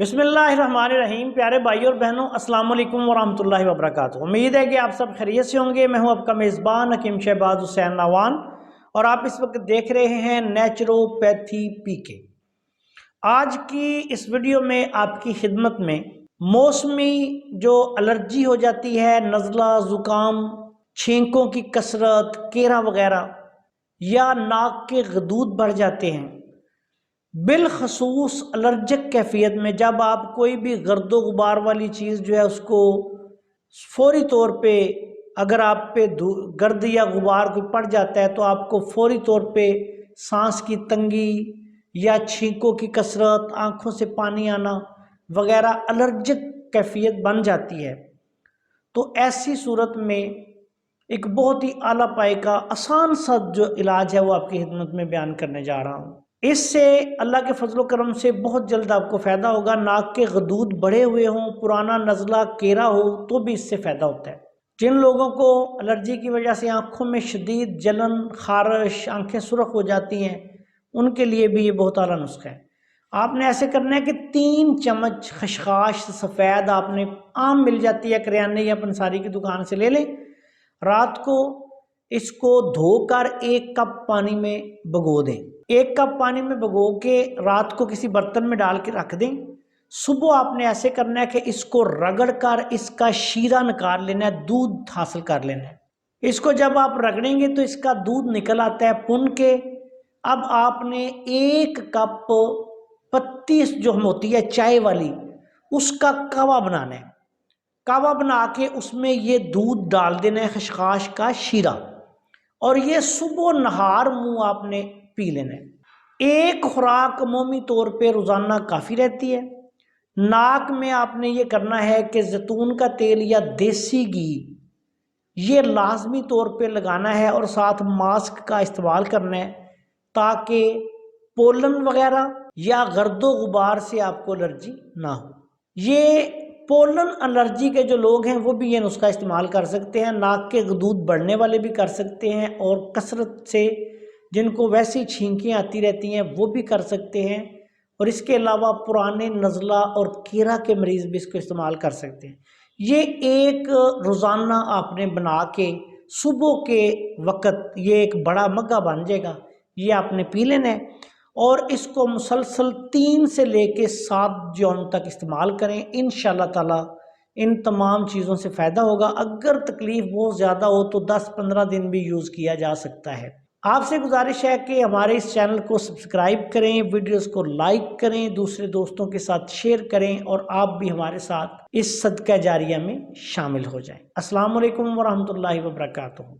बिस्मिल्लाहिर्रहमानिर्रहीम। प्यारे भाइयों और बहनों, अस्सलाम वालेकुम वरहमतुल्लाहि वबरकातुहू। उम्मीद है कि आप सब खैरियत से होंगे। मैं हूं आपका मेज़बान हकीम शहबाज हुसैन नावान और आप इस वक्त देख रहे हैं नेचुरोपैथी पीके। आज की इस वीडियो में आपकी खिदमत में मौसमी जो एलर्जी हो जाती है, नज़ला, ज़ुकाम, छींकों की कसरत, केरा वगैरह, या नाक के गदूद बढ़ जाते हैं, बिलखसूस एलर्जिक कैफियत में जब आप कोई भी गर्दो गुबार वाली चीज़ जो है उसको फौरी तौर पे, अगर आप पे गर्द या गुबार कोई पड़ जाता है तो आपको फौरी तौर पे सांस की तंगी या छींकों की कसरत, आँखों से पानी आना वगैरह एलर्जिक कैफियत बन जाती है। तो ऐसी सूरत में एक बहुत ही आला पाए का आसान सा जो इलाज है वो आपकी खिदमत में बयान करने जा रहा हूँ। इससे अल्लाह के फजलो करम से बहुत जल्द आपको फ़ायदा होगा। नाक के गदूद बढ़े हुए हों, पुराना नज़ला, केरा हो तो भी इससे फ़ायदा होता है। जिन लोगों को एलर्जी की वजह से आँखों में शदीद जलन, खारिश, आँखें सुर्ख हो जाती हैं, उनके लिए भी ये बहुत आला नुस्खा है। आपने ऐसे करना है कि 3 चम्मच खसखस सफ़ेद, आपने आम मिल जाती है करियाने या पंसारी की दुकान से ले लें। रात को इसको धोकर 1 कप पानी में भिगो दें। 1 कप पानी में भिगो के रात को किसी बर्तन में डाल के रख दें। सुबह आपने ऐसे करना है कि इसको रगड़ कर इसका शीरा निकाल लेना है, दूध हासिल कर लेना है। इसको जब आप रगड़ेंगे तो इसका दूध निकल आता है पुन के। अब आपने 1 कप पत्ती जो होती है चाय वाली, उसका कावा बनाना है। कावा बना के उसमें ये दूध डाल देना है, खसखस का शीरा, और ये सुबह नहार मुंह आपने पी लेना है। 1 खुराक अमूमी तौर पे रोज़ाना काफ़ी रहती है। नाक में आपने ये करना है कि जैतून का तेल या देसी घी ये लाजमी तौर पे लगाना है और साथ मास्क का इस्तेमाल करना है, ताकि पोलन वगैरह या गर्दो गुबार से आपको एलर्जी ना हो। ये पोलन एलर्जी के जो लोग हैं वो भी ये नुस्खा इस्तेमाल कर सकते हैं। नाक के गदूद बढ़ने वाले भी कर सकते हैं, और कसरत से जिनको वैसी छींकियाँ आती रहती हैं वो भी कर सकते हैं। और इसके अलावा पुराने नज़ला और कीड़ा के मरीज़ भी इसको इस्तेमाल कर सकते हैं। ये एक रोज़ाना आपने बना के सुबह के वक़्त ये एक बड़ा मग्गा बन जाएगा, ये आपने पी लेना है, और इसको मुसलसल 3 से लेके 7 यौम तक इस्तेमाल करें। इंशाअल्लाह ताला इन तमाम चीज़ों से फ़ायदा होगा। अगर तकलीफ़ बहुत ज़्यादा हो तो 10-15 दिन भी यूज़ किया जा सकता है। आपसे गुजारिश है कि हमारे इस चैनल को सब्सक्राइब करें, वीडियोस को लाइक करें, दूसरे दोस्तों के साथ शेयर करें, और आप भी हमारे साथ इस सदका जारिया में शामिल हो जाएं। अस्सलाम वालेकुम वरहमतुल्लाहि वबरकातुहू।